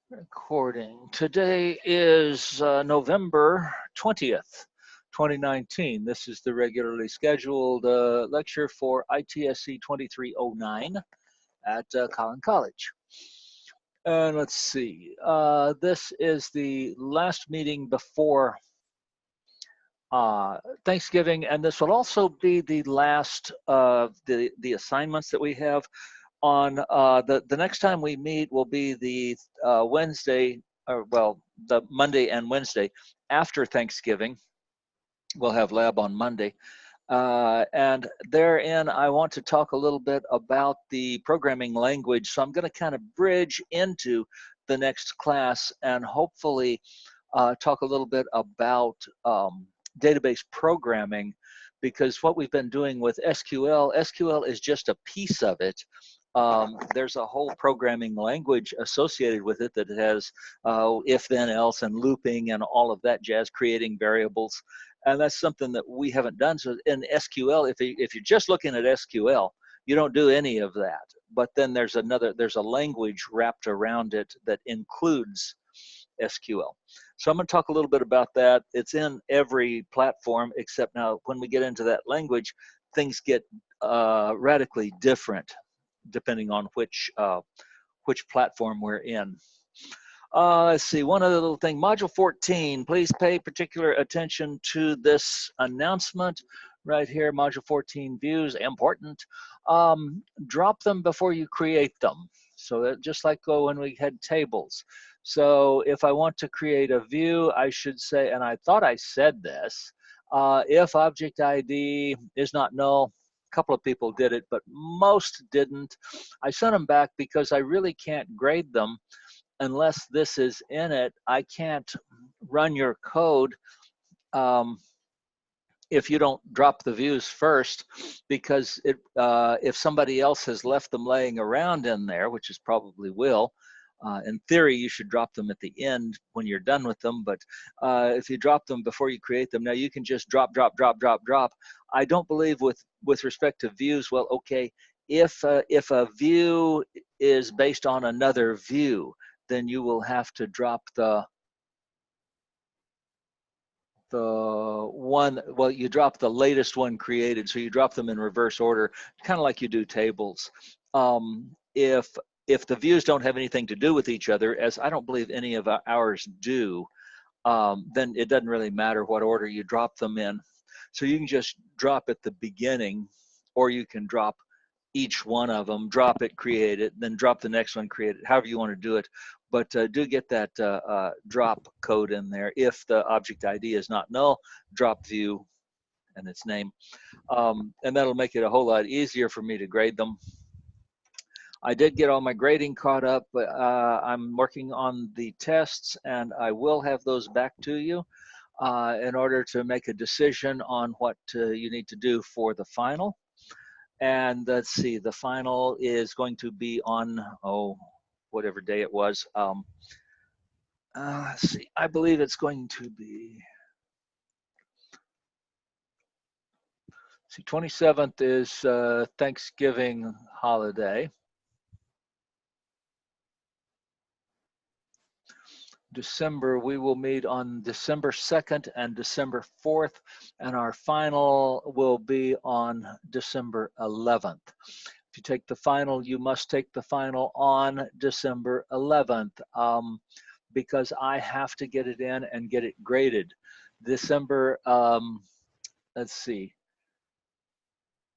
Recording. Today is November 20th, 2019. This is the regularly scheduled lecture for ITSC 2309 at Collin College. And let's see, this is the last meeting before Thanksgiving, and this will also be the last of the assignments that we have. On the next time we meet will be the Wednesday, or well, the Monday and Wednesday after Thanksgiving. We'll have lab on Monday. And therein, I want to talk a little bit about the programming language. So I'm going to kind of bridge into the next class and hopefully talk a little bit about database programming, because what we've been doing with SQL is just a piece of it. There's a whole programming language associated with it that has if, then, else, and looping and all of that jazz, creating variables. And that's something that we haven't done. So in SQL, if you're just looking at SQL, you don't do any of that. But then there's a language wrapped around it that includes SQL. So I'm going to talk a little bit about that. It's in every platform, except now when we get into that language, things get radically different depending on which platform we're in. Let's see, one other little thing. Module 14, please pay particular attention to this announcement right here. Module 14 views, important. Drop them before you create them. So that just like when we had tables. So if I want to create a view, I should say, and I thought I said this, if object ID is not null, a couple of people did it, but most didn't. I sent them back because I really can't grade them unless this is in it. I can't run your code if you don't drop the views first, because if somebody else has left them laying around in there, which is probably will, in theory, you should drop them at the end when you're done with them. But if you drop them before you create them, now you can just drop. I don't believe with respect to views. Well, okay, if a view is based on another view, then you will have to drop the one, well, you drop the latest one created, so you drop them in reverse order, kind of like you do tables. If the views don't have anything to do with each other, as I don't believe any of ours do, then it doesn't really matter what order you drop them in. So you can just drop at the beginning, or you can drop each one of them, drop it, create it, then drop the next one, create it, however you want to do it. But do get that drop code in there. If the object ID is not null, drop view and its name. And that'll make it a whole lot easier for me to grade them. I did get all my grading caught up, but I'm working on the tests, and I will have those back to you in order to make a decision on what you need to do for the final. And let's see, the final is going to be on, whatever day it was. Let's see, I believe it's going to be, see, 27th is Thanksgiving holiday. December, we will meet on December 2nd and December 4th, and our final will be on December 11th. If you take the final, you must take the final on December 11th because I have to get it in and get it graded. December, let's see,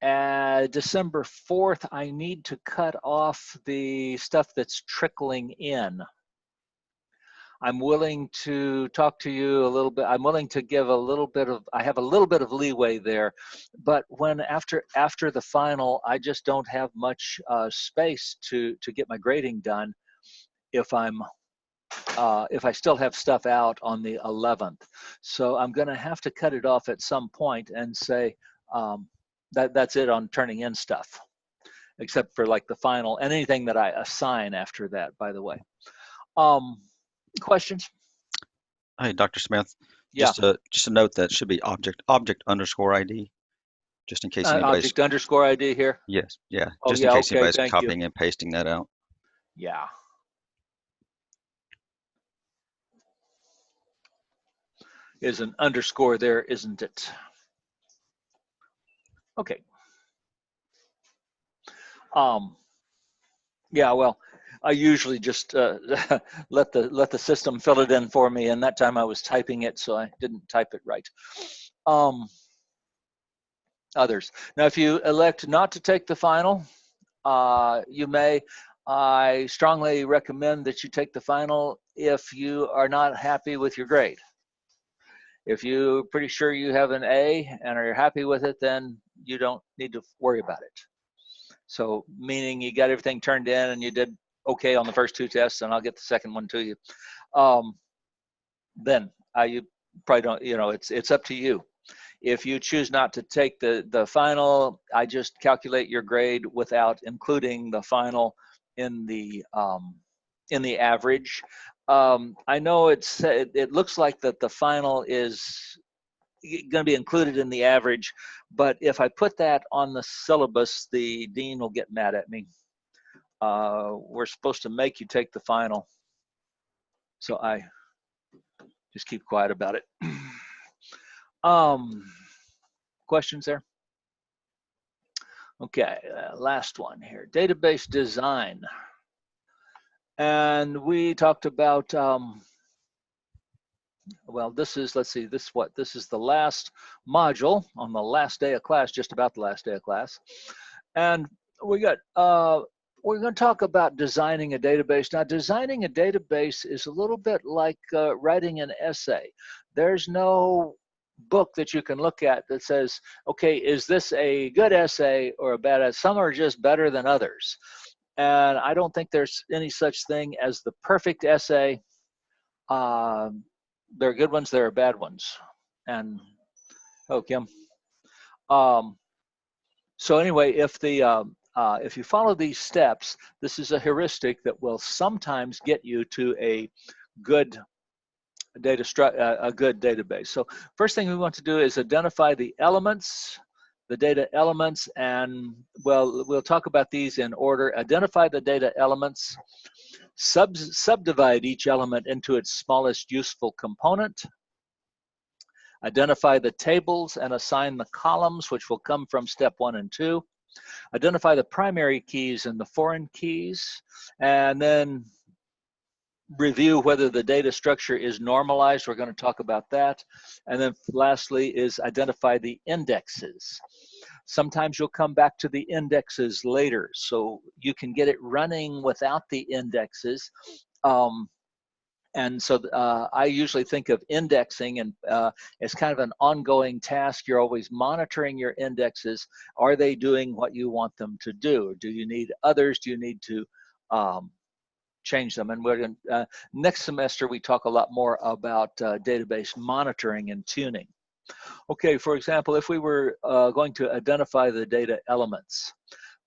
December 4th, I need to cut off the stuff that's trickling in. I'm willing to talk to you a little bit. I'm willing to give a little bit of, I have a little bit of leeway there, but when after the final, I just don't have much space to get my grading done if I still have stuff out on the 11th. So I'm gonna have to cut it off at some point and say that's it on turning in stuff, except for like the final and anything that I assign after that, by the way. Questions? Hi, Dr. Smith. Yeah. Just a note that should be object underscore ID, just in case anybody's object underscore ID here. Yes, yeah. Oh Just in yeah. case Okay. anybody's Thank you. copying and pasting that out. Yeah. is an underscore there, isn't it? Okay. Yeah, well, I usually just let the system fill it in for me, and that time I was typing it, so I didn't type it right. Others. Now, if you elect not to take the final, you may. I strongly recommend that you take the final if you are not happy with your grade. If you're pretty sure you have an A and are happy with it, then you don't need to worry about it. So meaning you got everything turned in and you did okay on the first two tests, and I'll get the second one to you. Then you probably don't, it's up to you. If you choose not to take the final, I just calculate your grade without including the final in the average. I know it looks like that the final is going to be included in the average, but if I put that on the syllabus, the dean will get mad at me. We're supposed to make you take the final, so I just keep quiet about it. Questions there? Okay, last one here, database design. And we talked about, well, this is, let's see, this is the last module on the last day of class, just about the last day of class. And we got, we're going to talk about designing a database. Now, designing a database is a little bit like writing an essay. There's no book that you can look at that says, okay, is this a good essay or a bad essay? Some are just better than others. And I don't think there's any such thing as the perfect essay. There are good ones, there are bad ones. And, oh, Kim. So anyway, if you follow these steps, this is a heuristic that will sometimes get you to a good database. So first thing we want to do is identify the elements, the data elements, and well, we'll talk about these in order. Identify the data elements, subdivide each element into its smallest useful component, identify the tables and assign the columns, which will come from step 1 and 2. Identify the primary keys and the foreign keys, and then review whether the data structure is normalized. We're going to talk about that. And then lastly is identify the indexes. Sometimes you'll come back to the indexes later, so you can get it running without the indexes. And so I usually think of indexing and as kind of an ongoing task. You're always monitoring your indexes. Are they doing what you want them to do? Or do you need others? Do you need to change them? And we're going next semester we talk a lot more about database monitoring and tuning. Okay, for example, if we were going to identify the data elements,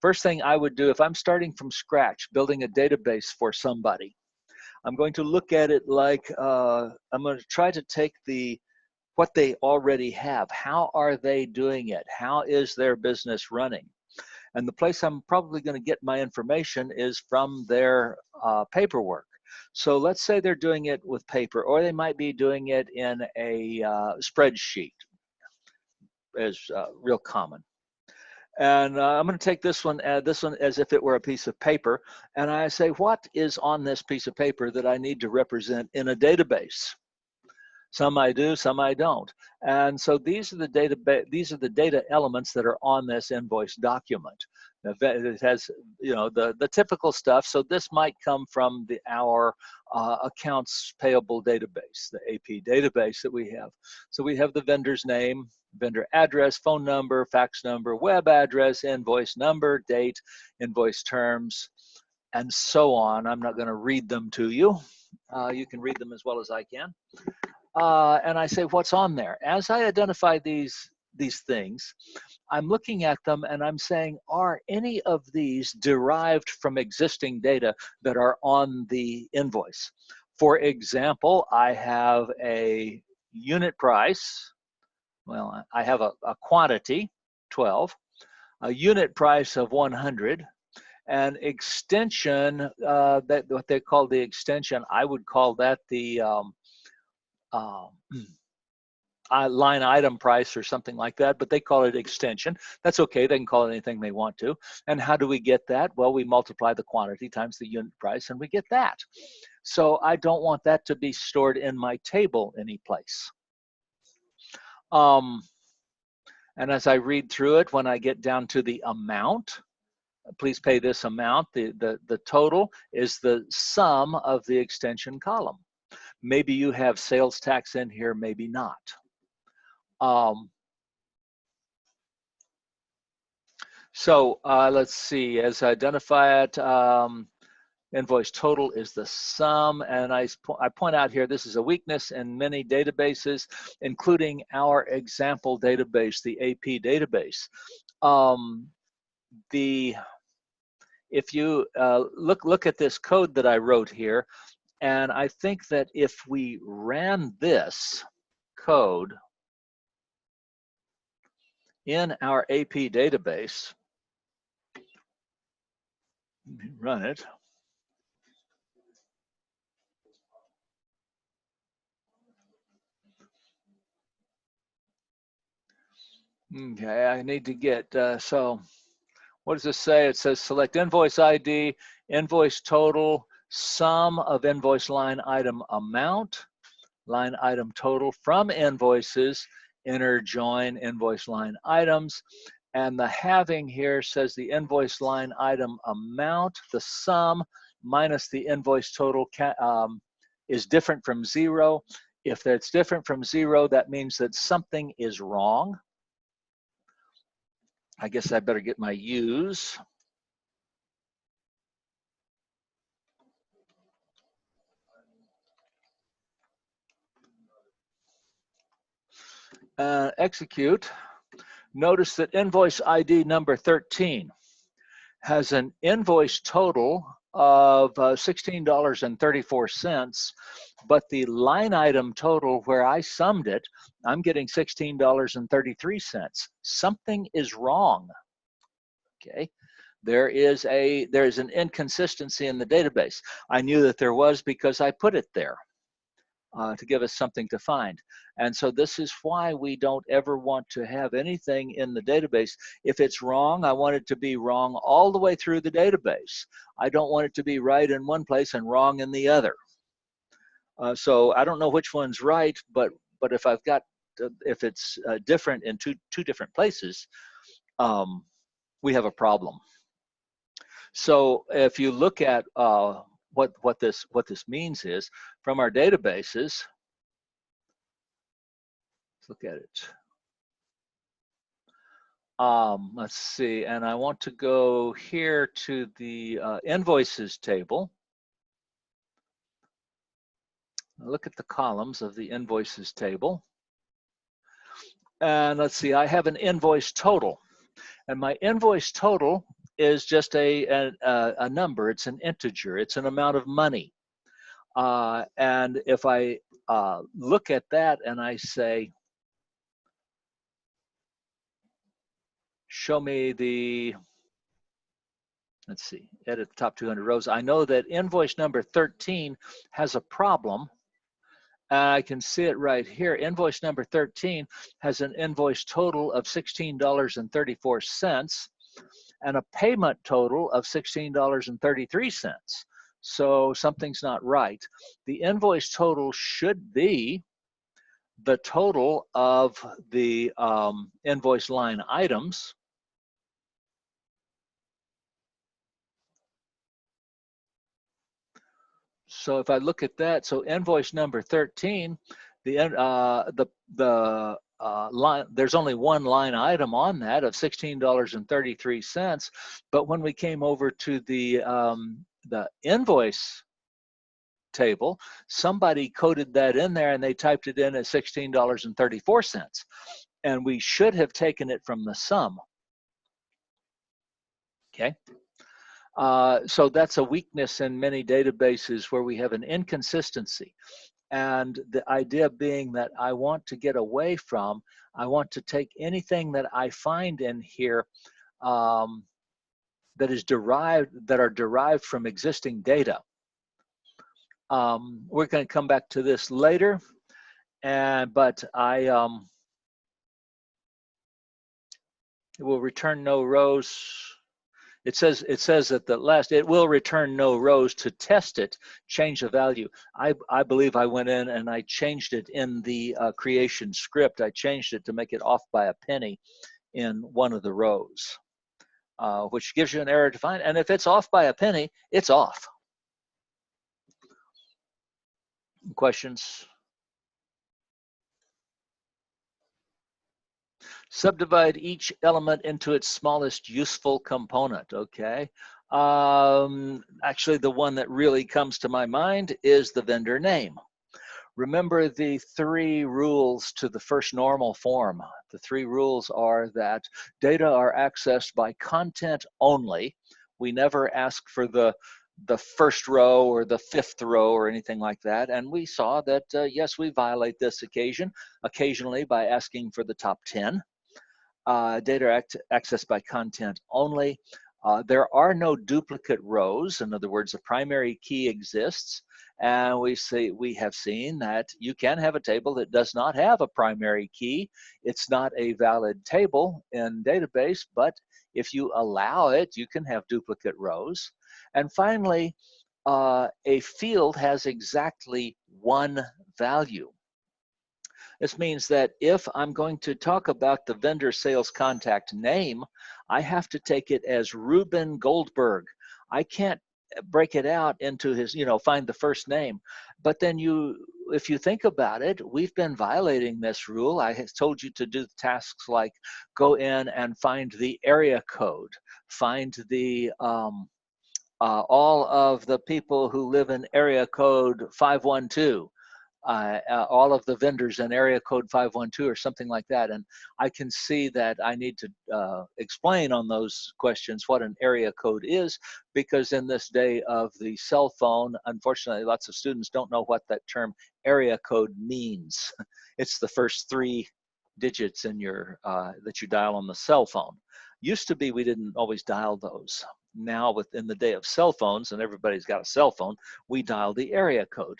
first thing I would do if I'm starting from scratch, building a database for somebody, I'm going to look at it like I'm going to try to take what they already have. How are they doing it? How is their business running? And the place I'm probably going to get my information is from their paperwork. So let's say they're doing it with paper, or they might be doing it in a spreadsheet, is real common. And I'm going to take this one as if it were a piece of paper, and I say, what is on this piece of paper that I need to represent in a database? Some I do, some I don't. And so these are the data elements that are on this invoice document. It has, the typical stuff. So this might come from our accounts payable database, the AP database that we have. So we have the vendor's name, vendor address, phone number, fax number, web address, invoice number, date, invoice terms, and so on. I'm not going to read them to you. You can read them as well as I can. And I say, what's on there? As I identify these things, I'm looking at them and I'm saying, are any of these derived from existing data that are on the invoice? For example, I have a unit price. Well, I have a quantity, 12, a unit price of 100, and extension, that what they call the extension, I would call that the line item price or something like that, but they call it extension. That's okay, they can call it anything they want to. And how do we get that? Well, we multiply the quantity times the unit price and we get that. So I don't want that to be stored in my table anyplace. And as I read through it, when I get down to the amount, please pay this amount, the total is the sum of the extension column. Maybe you have sales tax in here, maybe not. So let's see, as I identify it, invoice total is the sum, and I point out here, this is a weakness in many databases, including our example database, the AP database. If you look at this code that I wrote here, and I think that if we ran this code in our AP database, run it. Okay, I need to get, so what does this say? It says select invoice ID, invoice total, sum of invoice line item amount, line item total from invoices, enter join invoice line items. And the having here says the invoice line item amount, the sum minus the invoice total is different from 0. If that's different from 0, that means that something is wrong. I guess I better get my U's. Execute. Notice that invoice ID number 13 has an invoice total of $16.34, but the line item total where I summed it, I'm getting $16.33. Something is wrong. Okay, there is an inconsistency in the database. I knew that there was because I put it there to give us something to find. And so this is why we don't ever want to have anything in the database. If it's wrong, I want it to be wrong all the way through the database. I don't want it to be right in one place and wrong in the other. So I don't know which one's right, but if I've got, if it's different in two different places, we have a problem. So if you look at what this means is, from our databases, let's look at it. Let's see, and I want to go here to the invoices table. Look at the columns of the invoices table. And let's see, I have an invoice total. And my invoice total is just a number, it's an integer, it's an amount of money. And if I look at that and I say, show me the, let's see, edit the top 200 rows, I know that invoice number 13 has a problem. I can see it right here. Invoice number 13 has an invoice total of $16.34 and a payment total of $16.33. So something's not right. The invoice total should be the total of the invoice line items. So if I look at that, so invoice number 13, the line, there's only one line item on that of $16.33. But when we came over to the invoice table, somebody coded that in there and they typed it in as $16.34. And we should have taken it from the sum. Okay. So that's a weakness in many databases where we have an inconsistency. And the idea being that I want to get away from, I want to take anything that I find in here that are derived from existing data. We're going to come back to this later. but it will return no rows. It says at the last, it will return no rows to test it, change the value. I believe I went in and I changed it in the creation script. I changed it to make it off by a penny in one of the rows, which gives you an error to find. And if it's off by a penny, it's off. Questions? Subdivide each element into its smallest useful component, okay? Actually, the one that really comes to my mind is the vendor name. Remember the 3 rules to the first normal form. The 3 rules are that data are accessed by content only. We never ask for the first row or the 5th row or anything like that. And we saw that, yes, we violate this occasionally by asking for the top 10. Data accessed by content only. There are no duplicate rows. In other words, a primary key exists. And we have seen that you can have a table that does not have a primary key. It's not a valid table in database, but if you allow it, you can have duplicate rows. And finally, a field has exactly 1 value. This means that if I'm going to talk about the vendor sales contact name, I have to take it as Ruben Goldberg. I can't break it out into his, find the first name. But then if you think about it, we've been violating this rule. I have told you to do tasks like go in and find the area code, find the all of the people who live in area code 512. All of the vendors in area code 512 or something like that. And I can see that I need to explain on those questions what an area code is, because in this day of the cell phone, unfortunately, lots of students don't know what that term area code means. It's the first 3 digits in your that you dial on the cell phone. Used to be we didn't always dial those. Now within the day of cell phones, and everybody's got a cell phone, we dial the area code.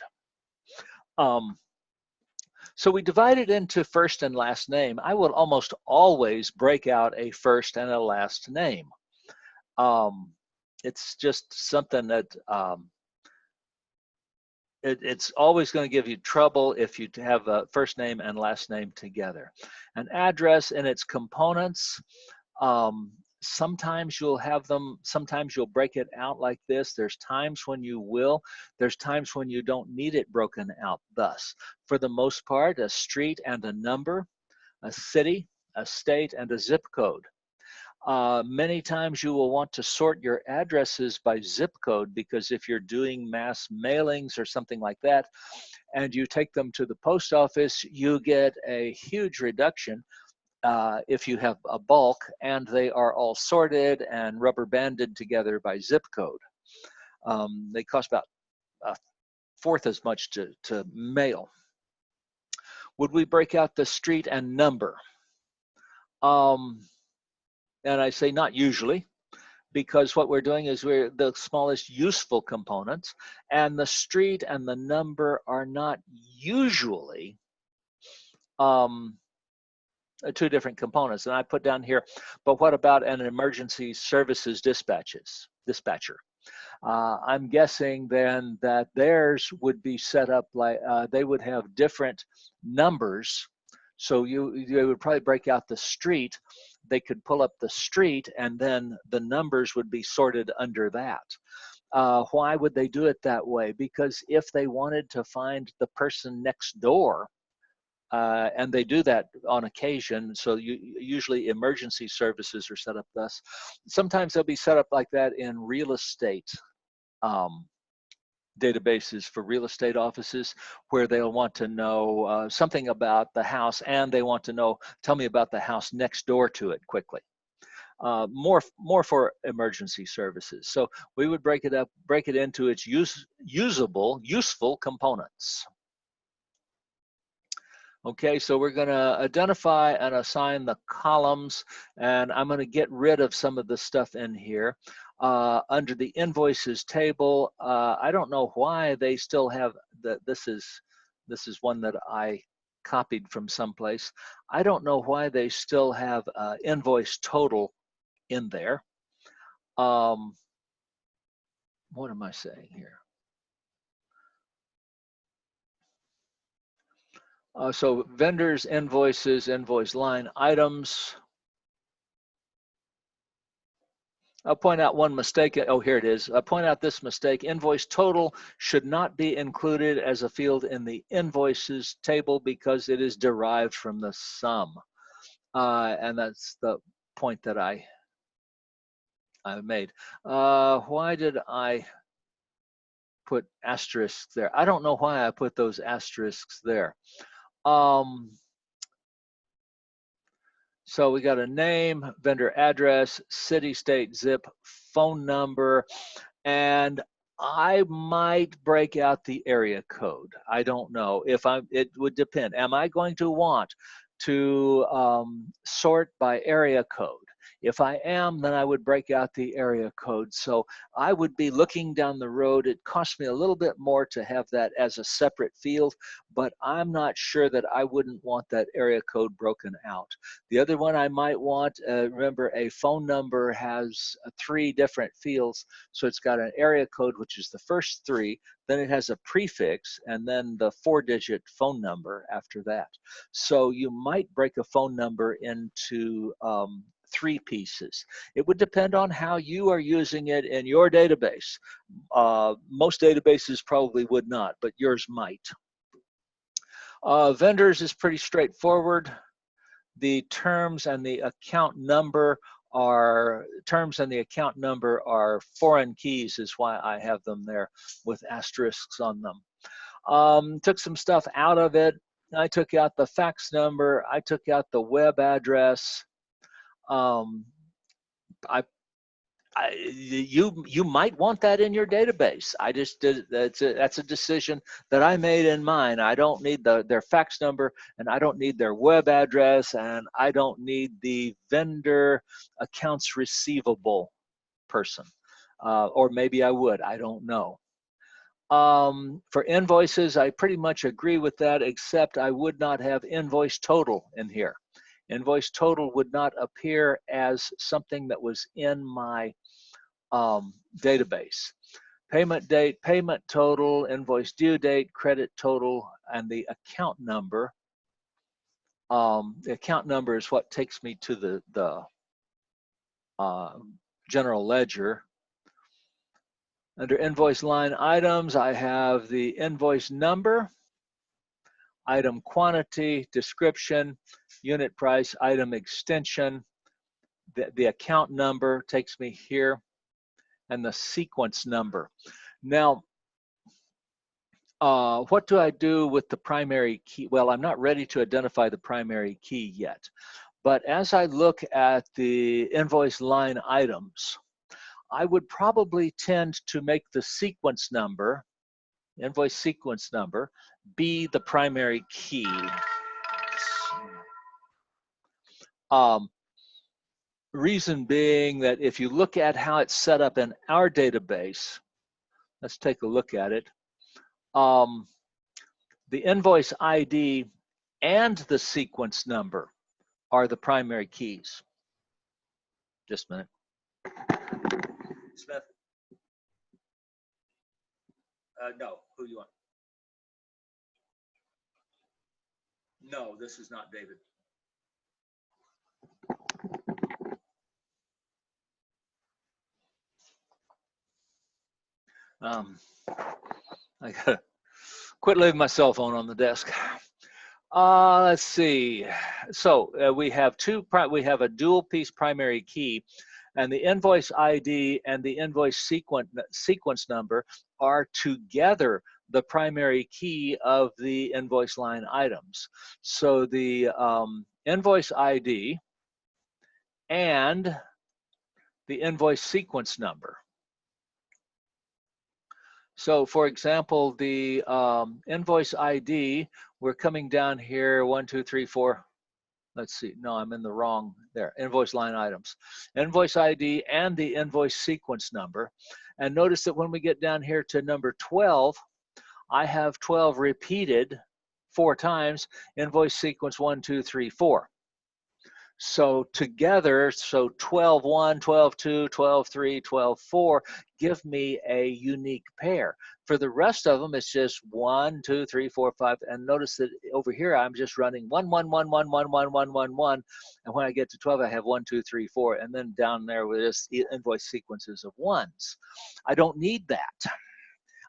So we divide it into first and last name. I will almost always break out a first and a last name. It's just something that it's always going to give you trouble if you have a first name and last name together. An address and its components. Sometimes you'll have them, sometimes you'll break it out like this. There's times when you will, there's times when you don't need it broken out thus. For the most part, a street and a number, a city, a state, and a zip code. Many times you will want to sort your addresses by zip code, because if you're doing mass mailings or something like that, and you take them to the post office, you get a huge reduction if you have a bulk and they are all sorted and rubber banded together by zip code. They cost about 1/4 as much to mail. Would we break out the street and number? And I say not usually, because what we're doing is we're the smallest useful components, and the street and the number are not usually 2 different components. And I put down here, but what about an emergency services dispatcher? I'm guessing then that theirs would be set up like they would have different numbers. So they would probably break out the street. They could pull up the street, and then the numbers would be sorted under that. Why would they do it that way? Because if they wanted to find the person next door, and they do that on occasion, so usually emergency services are set up thus. Sometimes they'll be set up like that in real estate databases for real estate offices, where they'll want to know something about the house, and they want to know, tell me about the house next door to it quickly. More for emergency services. So we would break it into its useful components. Okay, so we're going to identify and assign the columns, and I'm going to get rid of some of the stuff in here. Under the invoices table, I don't know why they still have this is one that I copied from someplace. I don't know why they still have invoice total in there. What am I saying here? So vendors, invoices, invoice line items. I'll point out one mistake. Oh, here it is. I'll point out this mistake. Invoice total should not be included as a field in the invoices table because it is derived from the sum. And that's the point that I made. Why did I put asterisks there? I don't know why I put those asterisks there. So we got a name, vendor address, city, state, zip, phone number, and I might break out the area code. I don't know if it would depend. Am I going to want to sort by area code? If I am, then I would break out the area code. So I would be looking down the road. It costs me a little bit more to have that as a separate field, but I'm not sure that I wouldn't want that area code broken out. The other one I might want, remember, a phone number has 3 different fields. So it's got an area code, which is the first 3, then it has a prefix, and then the 4-digit phone number after that. So you might break a phone number into 3 pieces. It would depend on how you are using it in your database. Most databases probably would not, but yours might. Vendors is pretty straightforward. The terms and the account number are foreign keys, is why I have them there with asterisks on them. Took some stuff out of it. I took out the fax number. I took out the web address. You might want that in your database. I just did. That's a decision that I made in mine. I don't need their fax number, and I don't need their web address, and I don't need the vendor accounts receivable person, or maybe I would. I don't know. For invoices, I pretty much agree with that, except I would not have invoice total in here. Invoice total would not appear as something that was in my database. Payment date, payment total, invoice due date, credit total, and the account number. The account number is what takes me to the general ledger. Under invoice line items, I have the invoice number, item quantity, description, unit price, item extension. The account number takes me here, and the sequence number. Now, what do I do with the primary key? Well, I'm not ready to identify the primary key yet, but as I look at the invoice line items, I would probably tend to make the sequence number, invoice sequence number, be the primary key. Reason being that if you look at how it's set up in our database, let's take a look at it. The invoice ID and the sequence number are the primary keys. Just a minute. Smith? No, who you want? No, this is not David. I gotta quit leaving my cell phone on the desk. Let's see. So we have a dual piece primary key, and the invoice ID and the invoice sequence number are together the primary key of the invoice line items. So the invoice ID and the invoice sequence number. So for example, the invoice ID, we're coming down here, 1, 2, 3, 4. Let's see, no, I'm in the wrong there, invoice line items. Invoice ID and the invoice sequence number. And notice that when we get down here to number 12, I have 12 repeated 4 times, invoice sequence 1, 2, 3, 4. So together, so 12-1, 12-2, 12-3, 12-4 give me a unique pair. For the rest of them, it's just 1, 2, 3, 4, 5. And notice that over here, I'm just running 1, 1, 1, 1, 1, 1, 1, 1, 1. And when I get to 12, I have 1, 2, 3, 4. And then down there with this invoice sequences of ones. I don't need that.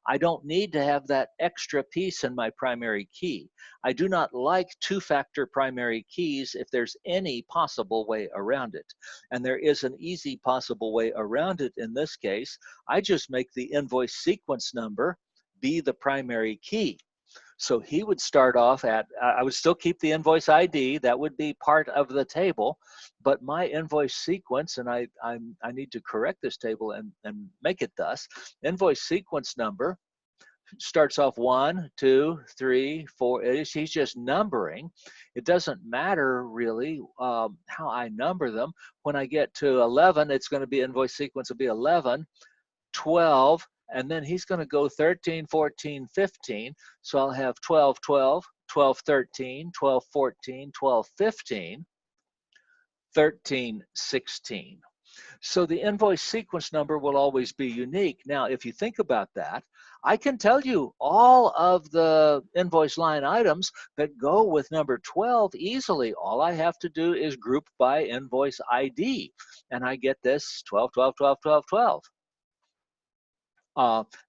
I don't need to have that extra piece in my primary key. I do not like two-factor primary keys if there's any possible way around it. And there is an easy possible way around it in this case. I just make the invoice sequence number be the primary key. So he would start off at, I would still keep the invoice ID, that would be part of the table, but my invoice sequence, and I need to correct this table and make it thus, invoice sequence number starts off 1, 2, 3, 4, he's just numbering. It doesn't matter really how I number them. When I get to 11, it's going to be invoice sequence will be 11, 12, and then he's going to go 13, 14, 15. So I'll have 12, 12, 12, 13, 12, 14, 12, 15, 13, 16. So the invoice sequence number will always be unique. Now, if you think about that, I can tell you all of the invoice line items that go with number 12 easily. All I have to do is group by invoice ID, and I get this 12, 12, 12, 12, 12.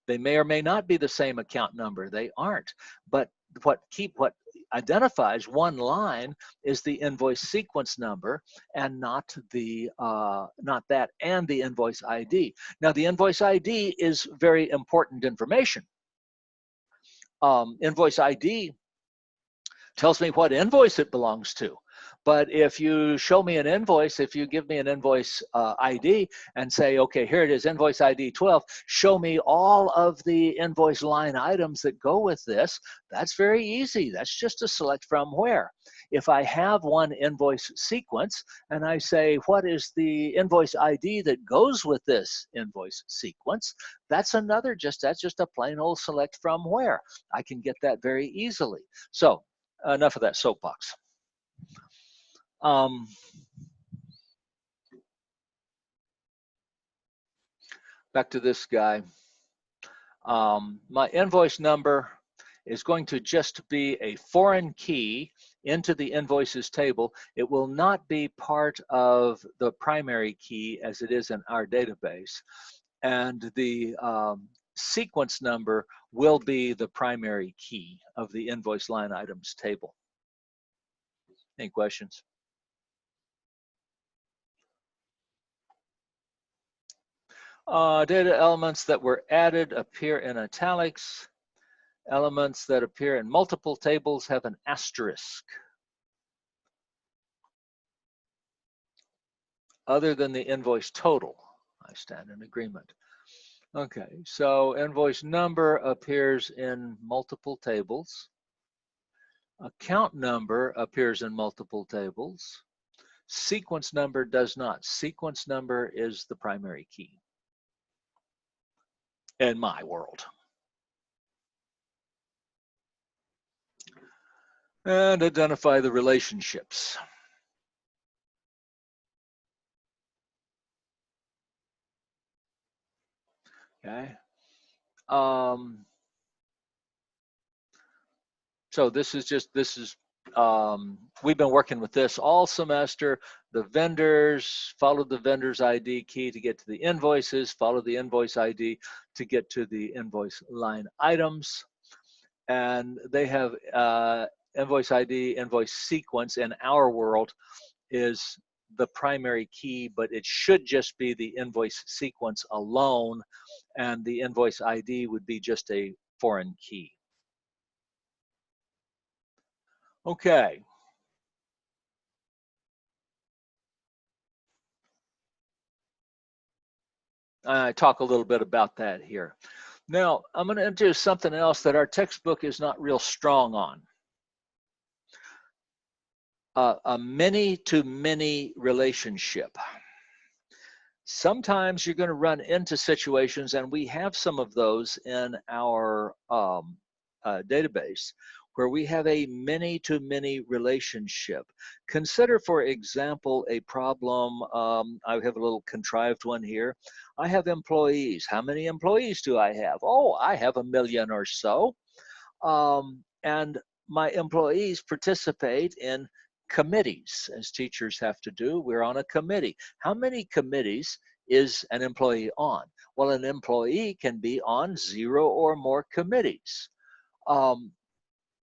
They may or may not be the same account number. They aren't. But what identifies one line is the invoice sequence number, and not that and the invoice ID. Now, the invoice ID is very important information. Invoice ID tells me what invoice it belongs to. But if you show me an invoice, if you give me an invoice ID and say, okay, here it is, invoice ID 12, show me all of the invoice line items that go with this, that's very easy. That's just to select from where. If I have one invoice sequence and I say, what is the invoice ID that goes with this invoice sequence, that's just a plain old select from where. I can get that very easily. So enough of that soapbox. Back to this guy. My invoice number is going to just be a foreign key into the invoices table. It will not be part of the primary key as it is in our database. And the sequence number will be the primary key of the invoice line items table. Any questions? Data elements that were added appear in italics. Elements that appear in multiple tables have an asterisk. Other than the invoice total, I stand in agreement. Okay, so invoice number appears in multiple tables. Account number appears in multiple tables. Sequence number does not. Sequence number is the primary key in my world. And identify the relationships. Okay. So this is we've been working with this all semester. The vendors, follow the vendor's ID key to get to the invoices, follow the invoice ID to get to the invoice line items. And they have invoice ID, invoice sequence in our world is the primary key, but it should just be the invoice sequence alone, and the invoice ID would be just a foreign key. Okay. I talk a little bit about that here. Now, I'm going to introduce something else that our textbook is not real strong on. A many-to-many relationship. Sometimes you're going to run into situations, and we have some of those in our database, where we have a many-to-many relationship. Consider, for example, a problem. I have a little contrived one here. I have employees. How many employees do I have? Oh, I have 1 million or so. And my employees participate in committees, as teachers have to do. We're on a committee. How many committees is an employee on? Well, an employee can be on 0 or more committees.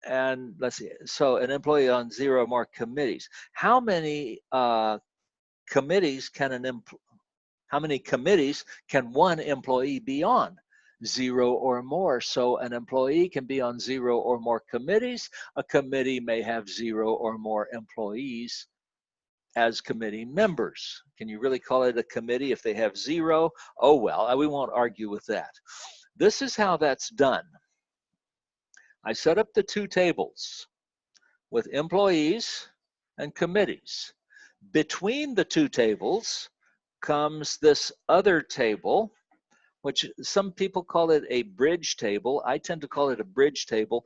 And let's see, so an employee on 0 or more committees. How many committees can how many committees can one employee be on? 0 or more. So an employee can be on 0 or more committees. A committee may have 0 or more employees as committee members. Can you really call it a committee if they have 0? Oh well, we won't argue with that. This is how that's done. I set up the 2 tables with employees and committees. Between the 2 tables comes this other table, which some people call it a bridge table. I tend to call it a bridge table.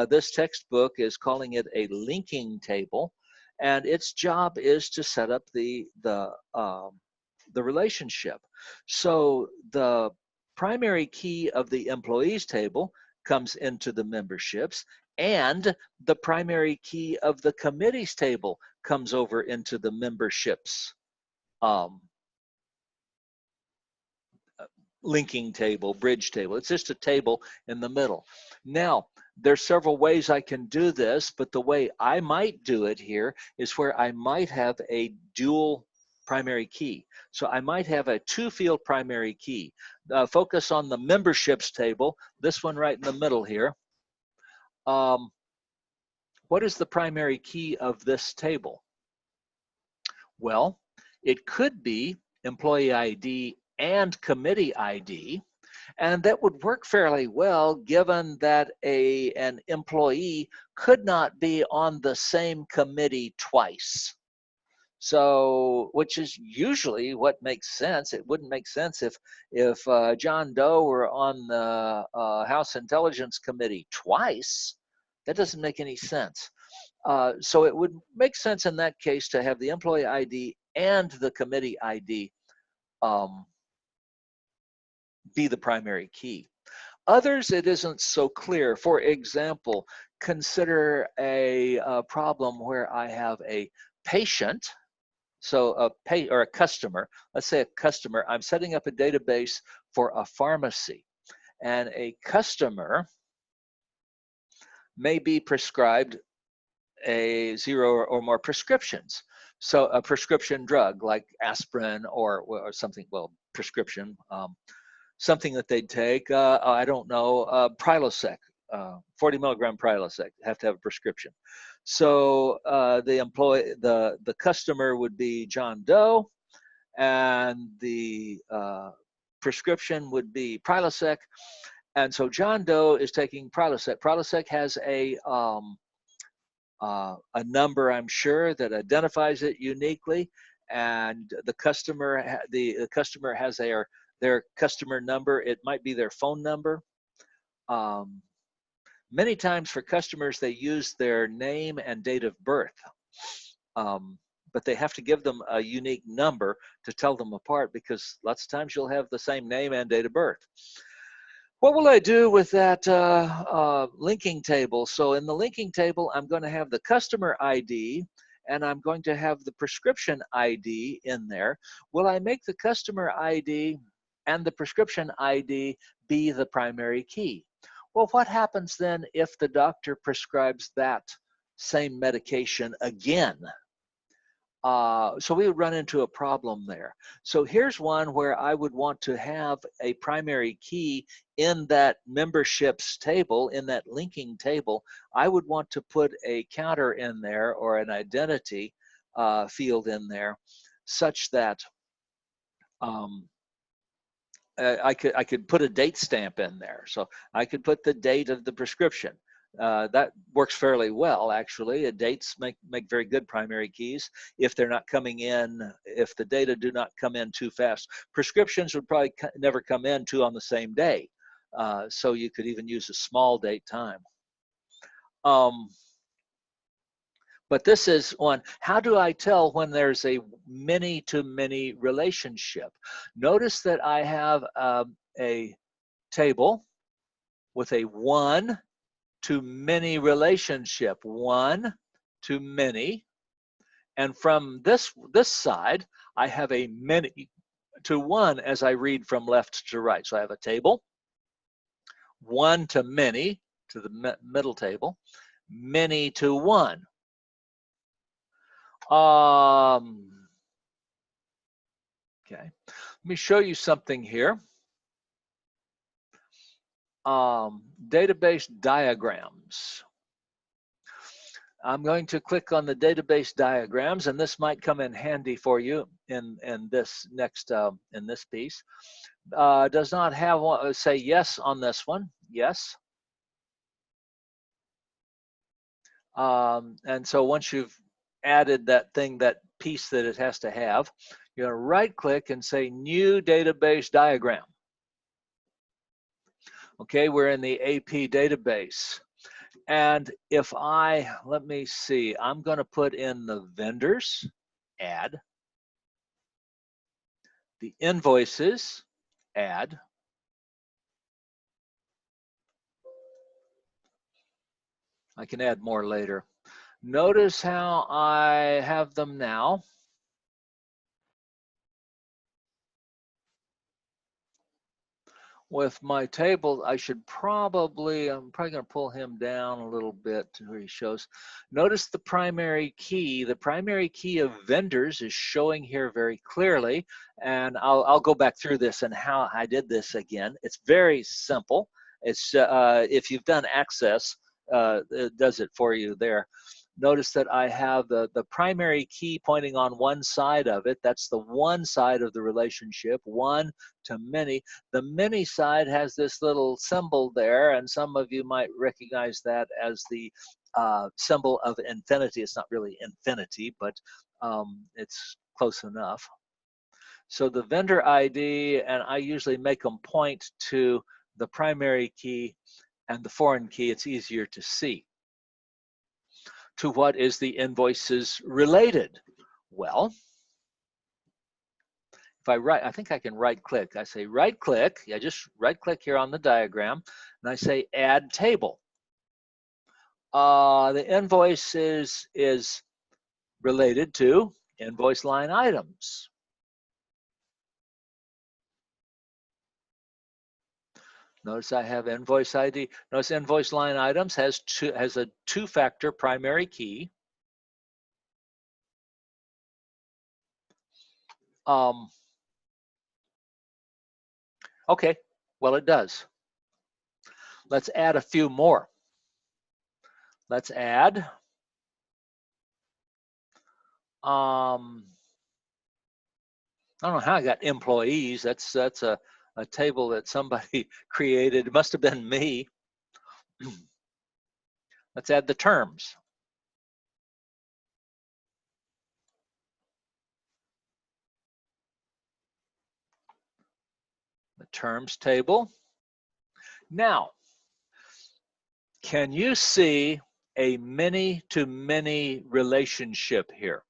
This textbook is calling it a linking table, and its job is to set up the relationship. So the primary key of the employees table comes into the memberships, and the primary key of the committees table comes over into the memberships linking table, bridge table. It's just a table in the middle. Now, there's several ways I can do this, but the way I might do it here is where I might have a dual primary key. So I might have a 2-field primary key. Focus on the memberships table, this one right in the middle here. What is the primary key of this table? Well, it could be employee ID and committee ID, and that would work fairly well given that an employee could not be on the same committee twice. So, which is usually what makes sense. It wouldn't make sense if John Doe were on the House Intelligence Committee twice. That doesn't make any sense. So it would make sense in that case to have the employee ID and the committee ID be the primary key. Others, it isn't so clear. For example, consider a problem where I have a patient, so a customer. Let's say a customer. I'm setting up a database for a pharmacy, and a customer may be prescribed a 0 or more prescriptions. So a prescription drug like aspirin or something, well, prescription, something that they'd take, I don't know, Prilosec, 40 milligram Prilosec, have to have a prescription. So the customer would be John Doe, and the prescription would be Prilosec. And so John Doe is taking Prilosec. Prilosec has a number, I'm sure, that identifies it uniquely, and the customer has their customer number. It might be their phone number. Many times for customers, they use their name and date of birth, but they have to give them a unique number to tell them apart, because lots of times you'll have the same name and date of birth. What will I do with that linking table? So in the linking table, I'm going to have the customer ID, and I'm going to have the prescription ID in there. Will I make the customer ID and the prescription ID be the primary key? Well, what happens then if the doctor prescribes that same medication again? So we would run into a problem there. So here's one where I would want to have a primary key in that memberships table, in that linking table. I would want to put a counter in there or an identity field in there, such that I could put a date stamp in there. So I could put the date of the prescription. That works fairly well, actually. Dates make very good primary keys if they're not coming in, if the data do not come in too fast. Prescriptions would probably never come in two on the same day. So you could even use a small date time. But this is one, how do I tell when there's a many-to-many relationship? Notice that I have a table with a one-to-many relationship, one to many. And from this side, I have a many to one as I read from left to right. So I have a table, one to many to the middle table, many to one. Okay, let me show you something here. Database diagrams. I'm going to click on the database diagrams, and this might come in handy for you in this next in this piece. Does not have one, say yes on this one, yes. And so once you've added that thing, that piece that it has to have, you're going to right click and say new database diagram. Okay, we're in the AP database. And if let me see, I'm going to put in the vendors, add, the invoices, add, I can add more later. Notice how I have them now. With my table, I'm probably going to pull him down a little bit to where he shows. Notice the primary key of vendors is showing here very clearly. And I'll go back through this and how I did this again. It's very simple. It's if you've done Access, it does it for you there. Notice that I have the primary key pointing on one side of it. That's the one side of the relationship, one to many. The many side has this little symbol there, and some of you might recognize that as the symbol of infinity. It's not really infinity, but it's close enough. So the vendor ID, and I usually make them point to the primary key and the foreign key. It's easier to see. To what is the invoices related? Well, if I think I can right click. I say right click, I just right click here on the diagram, and I say add table. The invoice is related to invoice line items. Notice I have invoice ID. Notice invoice line items has a two-factor primary key. Okay, well, it does. Let's add a few more. Let's add. I don't know how I got employees. That's a table that somebody created. It must have been me. Let's add the terms. The terms table. Now, can you see a many-to-many relationship here?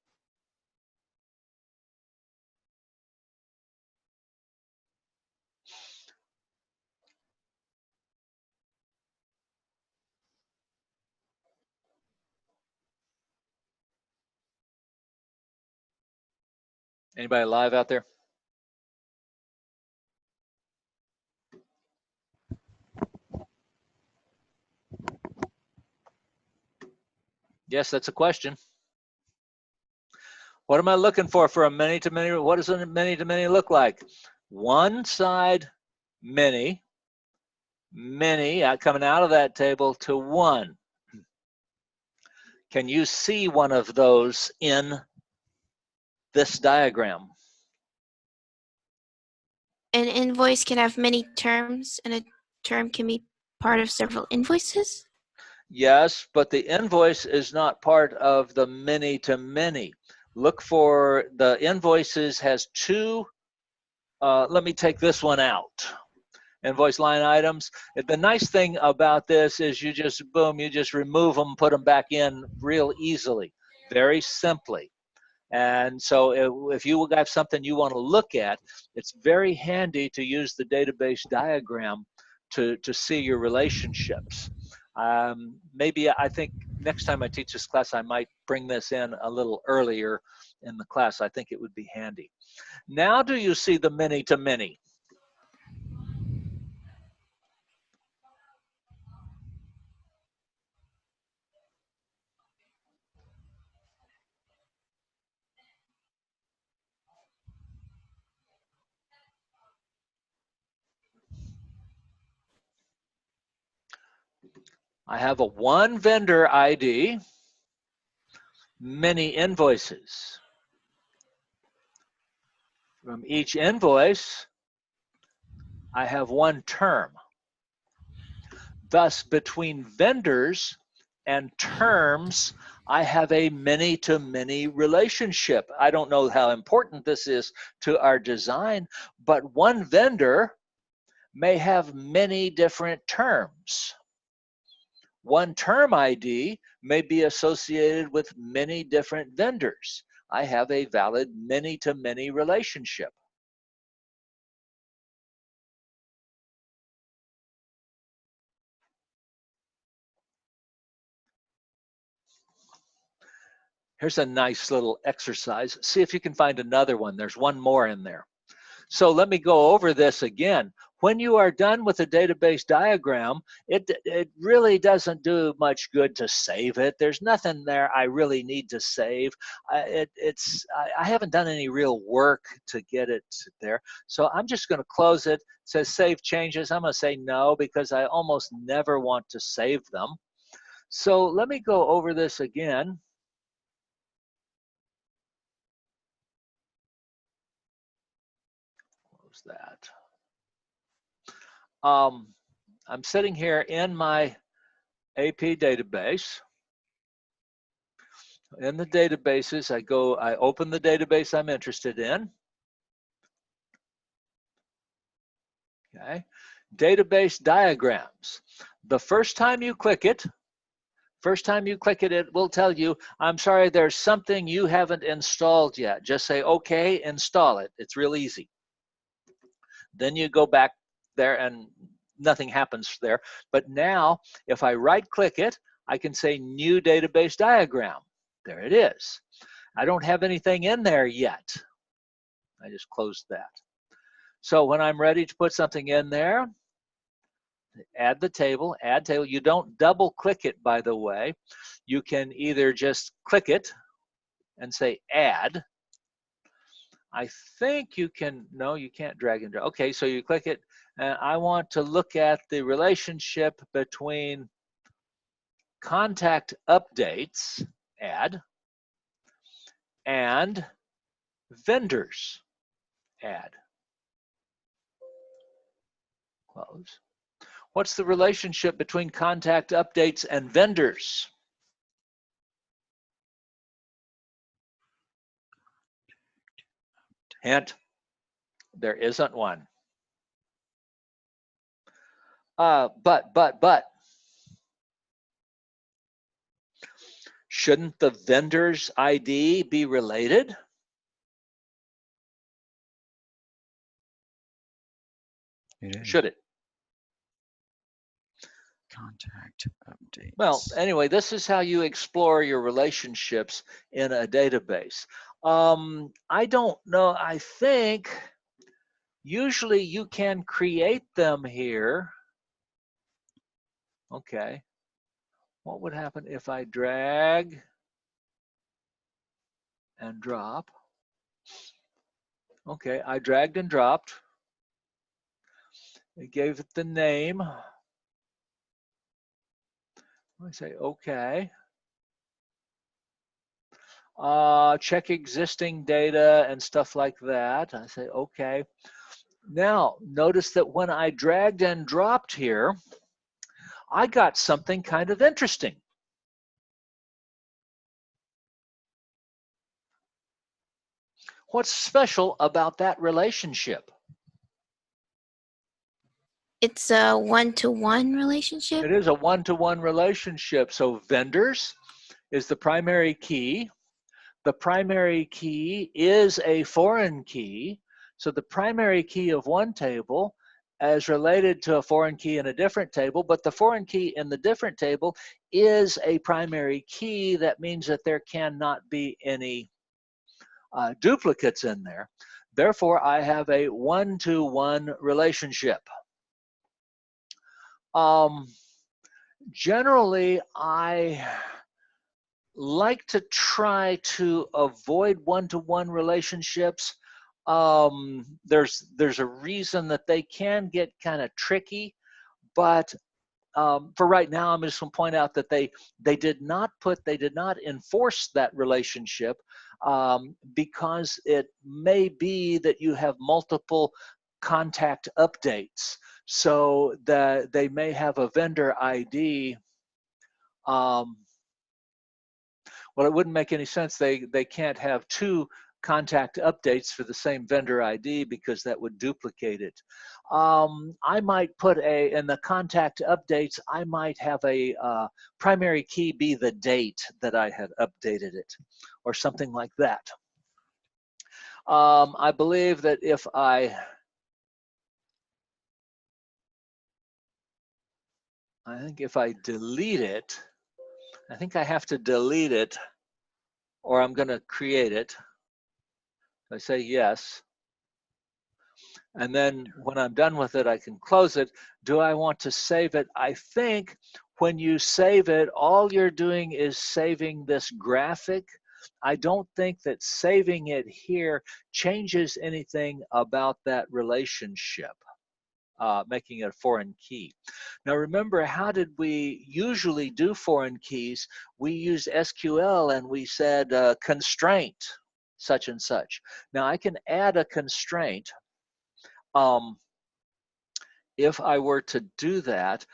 Anybody live out there? Yes, that's a question. What am I looking for a many-to-many? What does a many-to-many look like? One side, many coming out of that table to one. Can you see one of those in this diagram? An invoice can have many terms, and a term can be part of several invoices? Yes, but the invoice is not part of the many-to-many. Look for the invoices has two. Let me take this one out. Invoice line items. The nice thing about this is you just, boom, you just remove them, put them back in real easily, very simply. And so if you have something you want to look at, it's very handy to use the database diagram to see your relationships. Maybe I think next time I teach this class, I might bring this in a little earlier in the class. I think it would be handy. Now do you see the many-to-many? I have a one vendor ID, many invoices. From each invoice, I have one term. Thus, between vendors and terms, I have a many-to-many relationship. I don't know how important this is to our design, but one vendor may have many different terms. One term ID may be associated with many different vendors. I have a valid many-to-many relationship. Here's a nice little exercise. See if you can find another one. There's one more in there. So let me go over this again. When you are done with the database diagram, it really doesn't do much good to save it. There's nothing there I really need to save. I haven't done any real work to get it there. So I'm just going to close it. It says save changes. I'm going to say no because I almost never want to save them. So let me go over this again. Close that. I'm sitting here in my AP database. In the databases, I open the database I'm interested in. Okay. Database diagrams. The first time you click it, it will tell you, I'm sorry, there's something you haven't installed yet. Just say, okay, install it. It's real easy. Then you go back there and nothing happens there. But now, if I right-click it, I can say new database diagram. There it is. I don't have anything in there yet. I just closed that. So when I'm ready to put something in there, add the table, add table. You don't double click it, by the way. You can either just click it and say add. I think you can, no, you can't drag and drop. Okay, so you click it, and I want to look at the relationship between contact updates, add, and vendors, add. Close. What's the relationship between contact updates and vendors? Hint, there isn't one. But. Shouldn't the vendor's ID be related? Should it? Contact updates. Well, anyway, this is how you explore your relationships in a database. I don't know. I think usually you can create them here. Okay. What would happen if I drag and drop? Okay, I dragged and dropped. It gave it the name. I say okay. Check existing data and stuff like that. I say okay. Now notice that when I dragged and dropped here, I got something kind of interesting. What's special about that relationship? It's a one-to-one relationship. It is a one-to-one relationship. So vendors is the primary key. The primary key is a foreign key. So the primary key of one table is related to a foreign key in a different table, but the foreign key in the different table is a primary key. That means that there cannot be any duplicates in there. Therefore, I have a one-to-one relationship. Generally, I like to try to avoid one-to-one relationships. There's a reason that they can get kind of tricky, but for right now, I'm just going to point out that they did not enforce that relationship because it may be that you have multiple contact updates, so that they may have a vendor ID. Well, it wouldn't make any sense. They can't have two contact updates for the same vendor ID because that would duplicate it. I might put in the contact updates, I might have a primary key be the date that I had updated it, or something like that. I believe that if I think if I delete it, I think I have to delete it, or I'm going to create it. I say yes. And then when I'm done with it, I can close it. Do I want to save it? I think when you save it, all you're doing is saving this graphic. I don't think that saving it here changes anything about that relationship, making it a foreign key. Now remember, how did we usually do foreign keys? We used SQL and we said constraint, such and such. Now I can add a constraint. If I were to do that,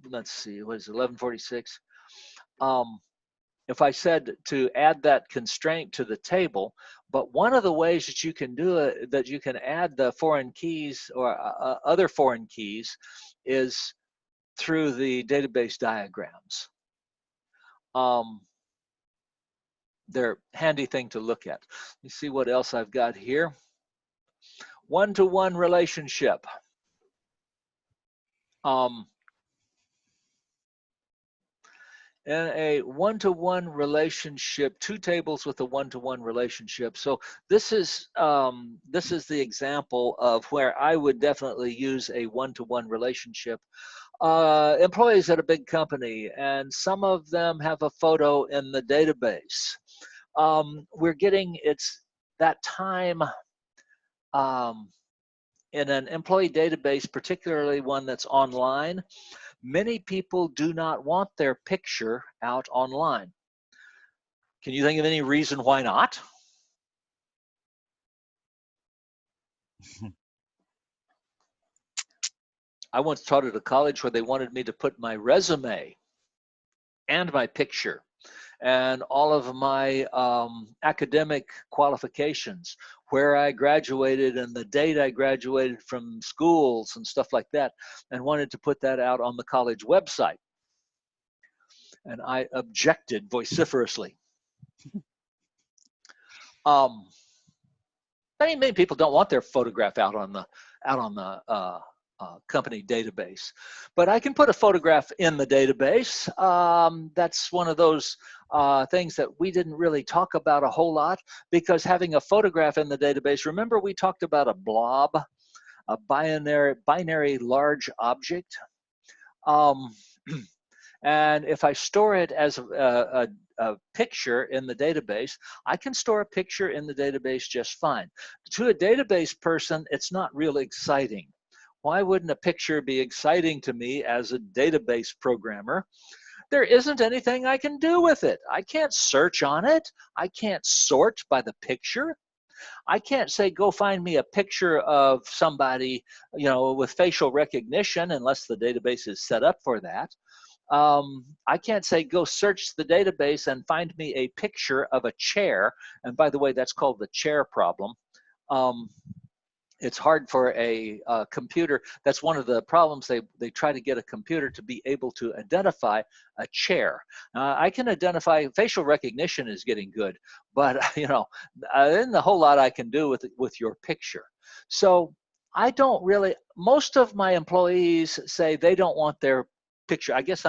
let's see, what is it, 1146? If I said to add that constraint to the table, but one of the ways that you can do it, that you can add the foreign keys or other foreign keys, is through the database diagrams. They're a handy thing to look at. Let me see what else I've got here. One-to-one relationship. In a one-to-one relationship, two tables with a one-to-one relationship. So this is the example of where I would definitely use a one-to-one relationship. Employees at a big company, and some of them have a photo in the database. We're getting, it's that time in an employee database, particularly one that's online. Many people do not want their picture out online. Can you think of any reason why not? I once taught at a college where they wanted me to put my resume and my picture and all of my academic qualifications, where I graduated and the date I graduated from schools and stuff like that, and wanted to put that out on the college website. And I objected vociferously. Many people don't want their photograph out on the company database, but I can put a photograph in the database. That's one of those things that we didn't really talk about a whole lot, because having a photograph in the database, remember we talked about a blob, a binary large object. And if I store it as a picture in the database, I can store a picture in the database just fine. To a database person, it's not really exciting. Why wouldn't a picture be exciting to me as a database programmer? There isn't anything I can do with it. I can't search on it. I can't sort by the picture. I can't say, go find me a picture of somebody, with facial recognition, unless the database is set up for that. I can't say, go search the database and find me a picture of a chair. And by the way, that's called the chair problem. it's hard for a computer. That's one of the problems. They try to get a computer to be able to identify a chair. I can identify, facial recognition is getting good, but you know, isn't a whole lot I can do with your picture. So I don't really, most of my employees say they don't want their picture. I guess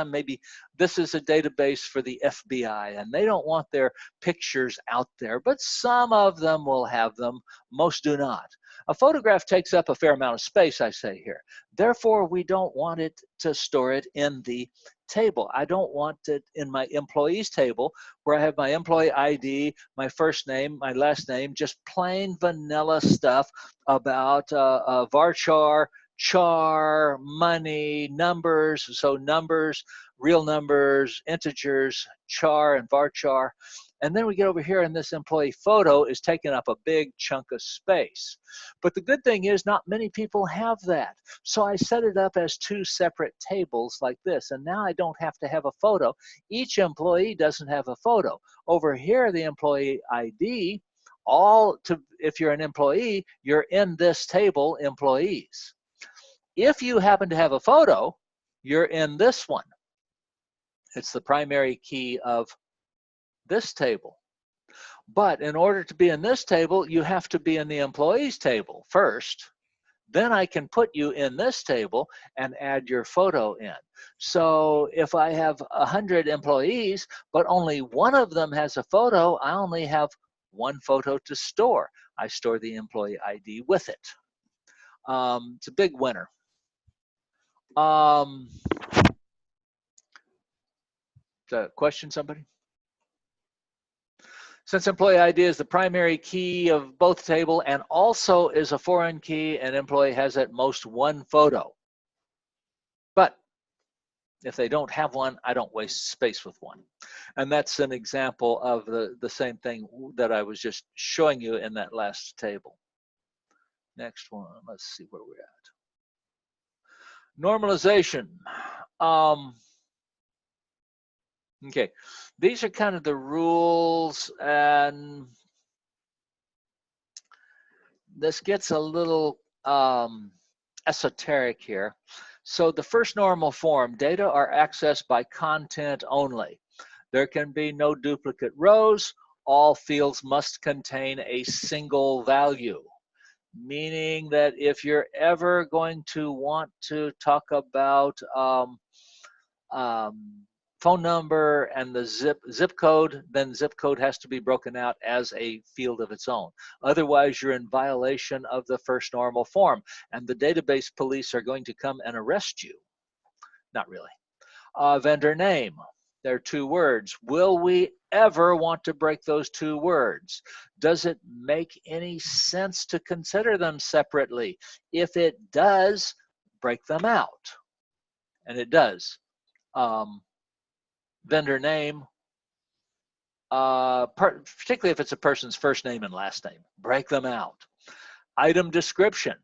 this is a database for the FBI and they don't want their pictures out there, but some of them will have them, most do not. A photograph takes up a fair amount of space, I say here. Therefore, we don't want it to store it in the table. I don't want it in my employees table where I have my employee ID, my first name, my last name, just plain vanilla stuff about varchar, char, money, numbers. So numbers, real numbers, integers, char and varchar. And then we get over here and this employee photo is taking up a big chunk of space. But the good thing is not many people have that. So I set it up as two separate tables like this. And now I don't have to have a photo. Each employee doesn't have a photo. Over here, the employee ID, if you're an employee, you're in this table, employees. If you happen to have a photo, you're in this one. It's the primary key of this table. But in order to be in this table, you have to be in the employees table first. Then I can put you in this table and add your photo in. So if I have 100 employees, but only one of them has a photo, I only have one photo to store. I store the employee ID with it. It's a big winner. Question, somebody? Since employee ID is the primary key of both table and also is a foreign key, an employee has at most one photo. But if they don't have one, I don't waste space with one. And that's an example of the same thing that I was just showing you in that last table. Next one, let's see where we're at. Normalization. Okay, these are kind of the rules, and this gets a little esoteric here. So the first normal form, data are accessed by content only. There can be no duplicate rows. All fields must contain a single value, meaning that if you're ever going to want to talk about phone number and the zip code, then zip code has to be broken out as a field of its own. Otherwise, you're in violation of the first normal form, and the database police are going to come and arrest you. Not really. Vendor name. There are two words. Will we ever want to break those two words? Does it make any sense to consider them separately? If it does, break them out. And it does. Vendor name, particularly if it's a person's first name and last name, break them out. Item description,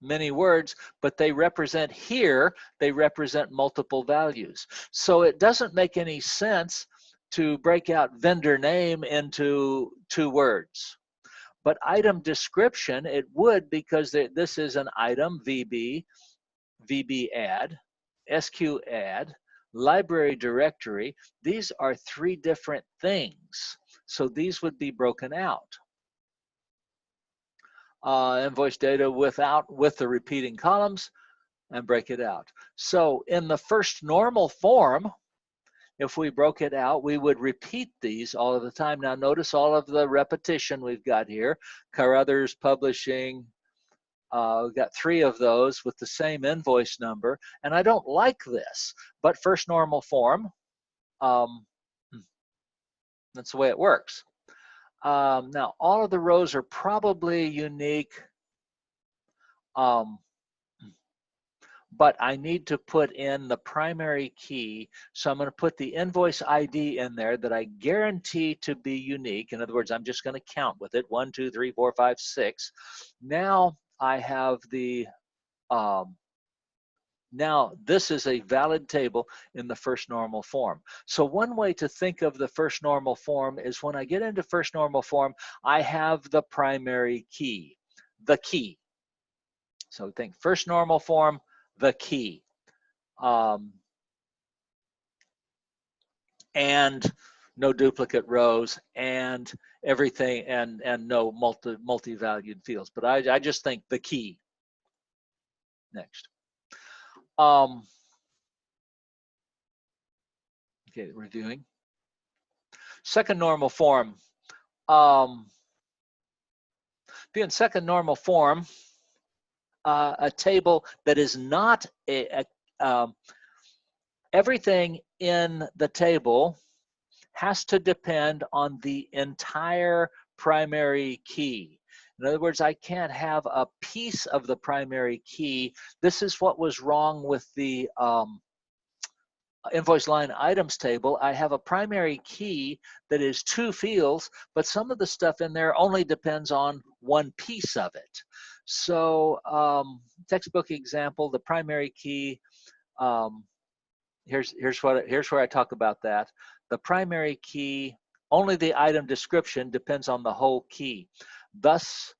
many words, but they represent multiple values. So it doesn't make any sense to break out vendor name into two words. But item description, it would, because this is an item, VB add, SQ add, library directory. These are three different things. So these would be broken out. Invoice data with the repeating columns, and break it out. So in the first normal form, if we broke it out, we would repeat these all of the time. Now notice all of the repetition we've got here. Carruthers Publishing, we've got three of those with the same invoice number, and I don't like this, but first normal form, that's the way it works. Now, all of the rows are probably unique, but I need to put in the primary key, so I'm going to put the invoice ID in there that I guarantee to be unique. In other words, I'm just going to count with it, 1, 2, 3, 4, 5, 6. Now, I have the Now, this is a valid table in the first normal form. So one way to think of the first normal form is when I get into first normal form, I have the primary key, the key. So think first normal form, the key. And no duplicate rows and everything, and no multi-valued fields. But I just think the key. Next. Okay, reviewing. Second normal form. Being second normal form, a table that is not everything in the table has to depend on the entire primary key. In other words, I can't have a piece of the primary key. This is what was wrong with the invoice line items table. I have a primary key that is 2 fields, but some of the stuff in there only depends on one piece of it. So textbook example, the primary key, here's where I talk about that. The primary key, only the item description depends on the whole key. Thus,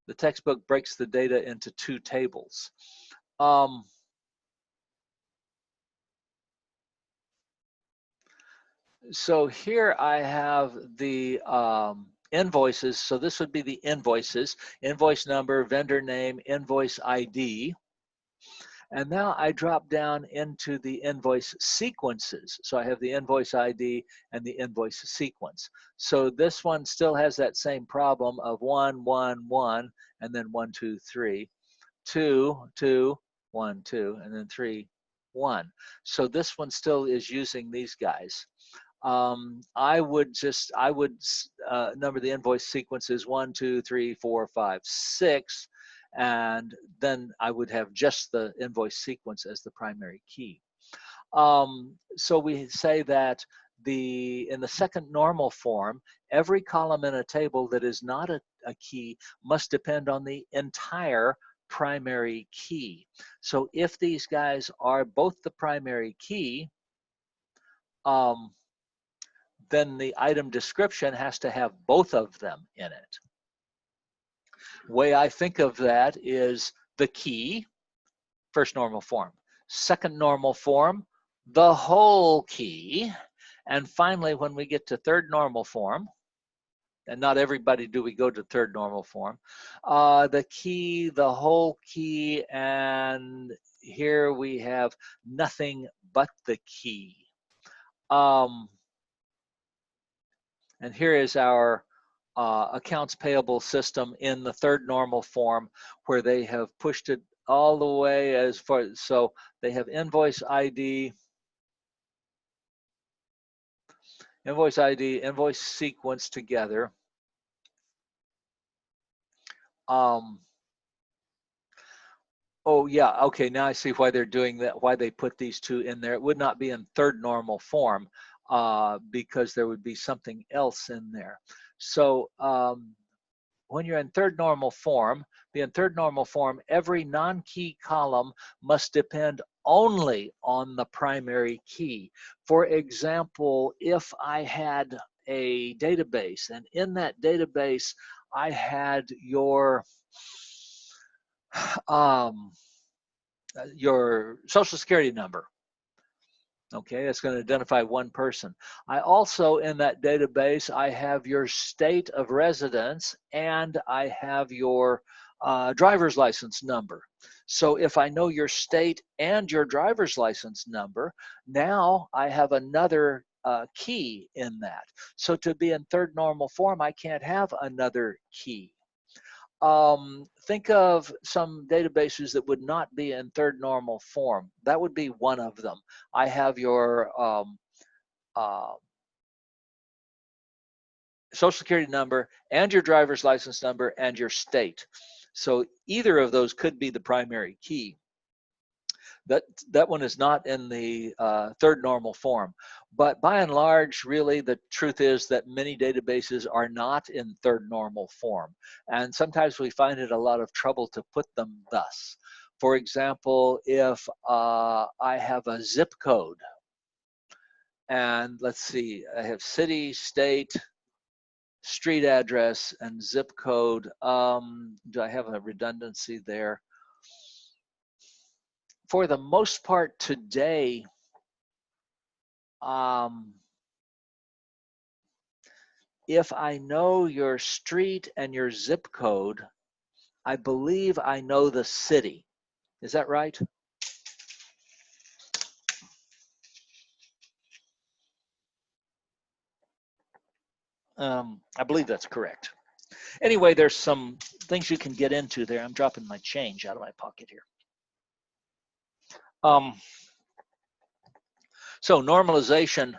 the textbook breaks the data into 2 tables. So here I have the invoices. So this would be the invoices, invoice number, vendor name, invoice ID. And now I drop down into the invoice sequences. So I have the invoice ID and the invoice sequence. So this one still has that same problem of 1, 1, 1, and then 1, 2, 3, 2, 2, 1, 2, and then 3, 1. So this one still is using these guys. I would number the invoice sequences 1, 2, 3, 4, 5, 6. And then I would have just the invoice sequence as the primary key. So we say that in the second normal form, every column in a table that is not a key must depend on the entire primary key. So if these guys are both the primary key, then the item description has to have both of them in it. Way I think of that is the key, first normal form. Second normal form, the whole key. And finally, when we get to third normal form, and not everybody do we go to third normal form, the key, the whole key, and here we have nothing but the key. And here is our accounts payable system in the third normal form, where they have pushed it all the way as far. So they have invoice ID, invoice sequence together. Oh yeah, okay, now I see why they're doing that, why they put these 2 in there. It would not be in third normal form because there would be something else in there. So when you're in third normal form, every non-key column must depend only on the primary key. For example, if I had a database, and in that database I had your social security number. Okay, that's going to identify one person. I also, in that database, I have your state of residence and I have your driver's license number. So if I know your state and your driver's license number, now I have another key in that. So to be in third normal form, I can't have another key. Think of some databases that would not be in third normal form. That would be one of them. I have your social security number and your driver's license number and your state. So either of those could be the primary key. That one is not in the third normal form. But by and large, really, the truth is that many databases are not in third normal form. And sometimes we find it a lot of trouble to put them thus. For example, if I have a zip code, and let's see, I have city, state, street address, and zip code. Do I have a redundancy there? For the most part today, if I know your street and your zip code, I believe I know the city. Is that right? I believe that's correct. Anyway, there's some things you can get into there. I'm dropping my change out of my pocket here. So normalization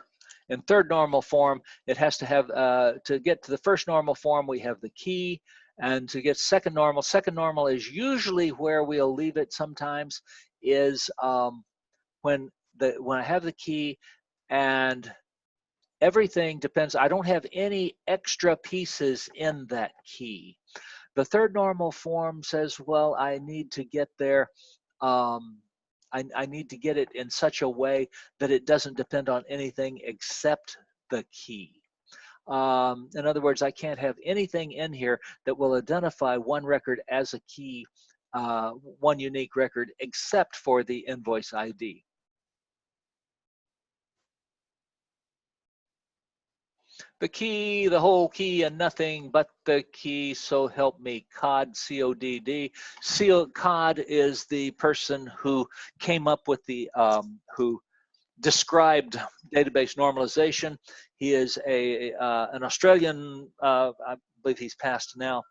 in third normal form, it has to have, to get to the first normal form, we have the key, and to get second normal is usually where we'll leave it sometimes, is when I have the key and everything depends, I don't have any extra pieces in that key. The third normal form says, well, I need to get there, I need to get it in such a way that it doesn't depend on anything except the key. In other words, I can't have anything in here that will identify one record as a key, one unique record, except for the invoice ID. The key, the whole key, and nothing but the key, so help me COD, C-O-D-D. COD is the person who came up with the, who described database normalization. He is an Australian, I believe he's passed now,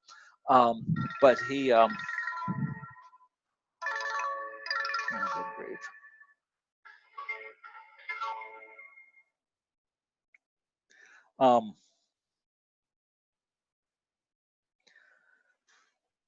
but he, oh, good grief.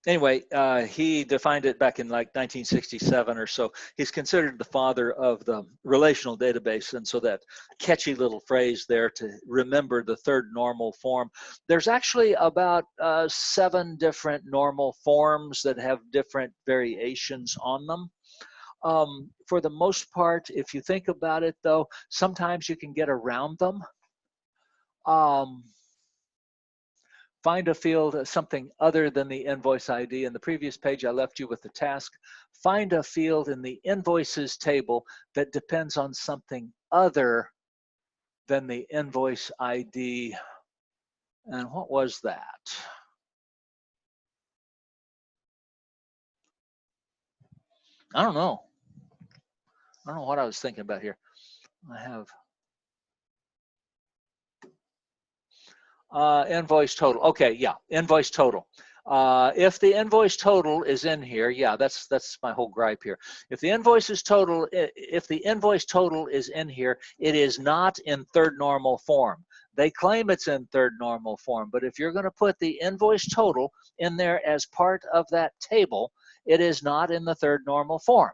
Anyway, he defined it back in like 1967 or so. He's considered the father of the relational database, and so that catchy little phrase there to remember the third normal form. There's actually about 7 different normal forms that have different variations on them. For the most part, if you think about it though, sometimes you can get around them. Find a field, something other than the invoice ID. In the previous page, I left you with the task. Find a field in the invoices table that depends on something other than the invoice ID. And what was that? I don't know. I don't know what I was thinking about here. I have invoice total. Okay, yeah, invoice total. If the invoice total is in here, yeah, that's my whole gripe here. If the invoice total is in here, it is not in third normal form. They claim it's in third normal form, but if you're going to put the invoice total in there as part of that table, it is not in the third normal form.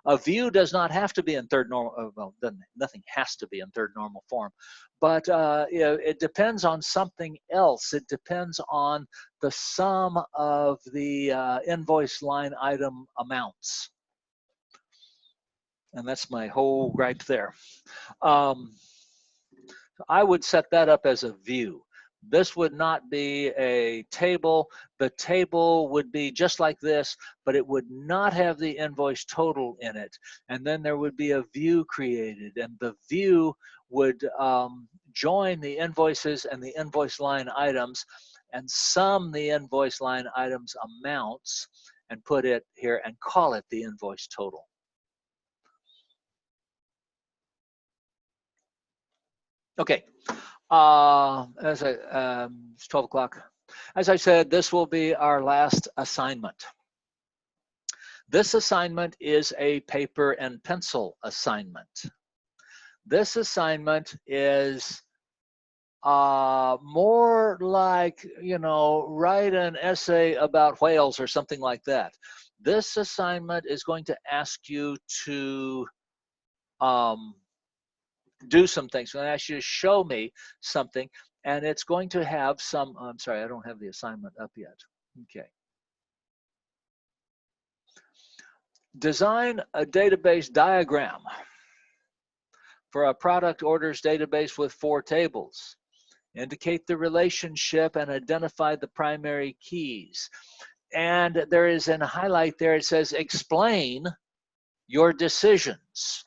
A view does not have to be in third normal, well, nothing has to be in third normal form, but it depends on something else. It depends on the sum of the invoice line item amounts. And that's my whole gripe there. I would set that up as a view. This would not be a table. The table would be just like this, but it would not have the invoice total in it. And then there would be a view created, and the view would join the invoices and the invoice line items and sum the invoice line items amounts and put it here and call it the invoice total. Okay. It's 12 o'clock. As I said, this will be our last assignment. This assignment is a paper and pencil assignment. This assignment is more like, you know, write an essay about whales or something like that. This assignment is going to ask you to do some things. I'm going to ask you to show me something, and it's going to have some, I'm sorry, I don't have the assignment up yet. Okay. Design a database diagram for a product orders database with 4 tables. Indicate the relationship and identify the primary keys. And there is a highlight there, it says explain your decisions,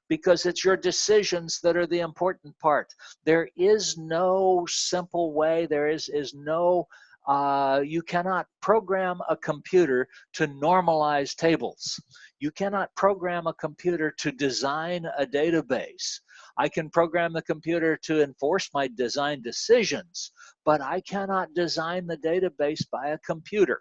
because it's your decisions that are the important part. There is no simple way, there is no, you cannot program a computer to normalize tables. You cannot program a computer to design a database. I can program the computer to enforce my design decisions, but I cannot design the database by a computer.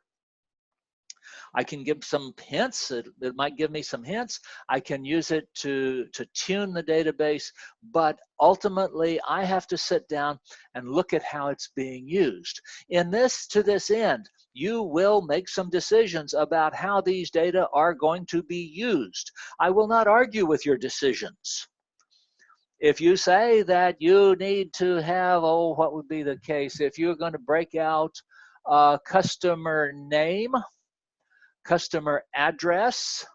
I can give some hints, it might give me some hints. I can use it to tune the database, but ultimately I have to sit down and look at how it's being used. To this end, you will make some decisions about how these data are going to be used. I will not argue with your decisions. If you say that you need to have, what would be the case? If you're going to break out customer name, customer address,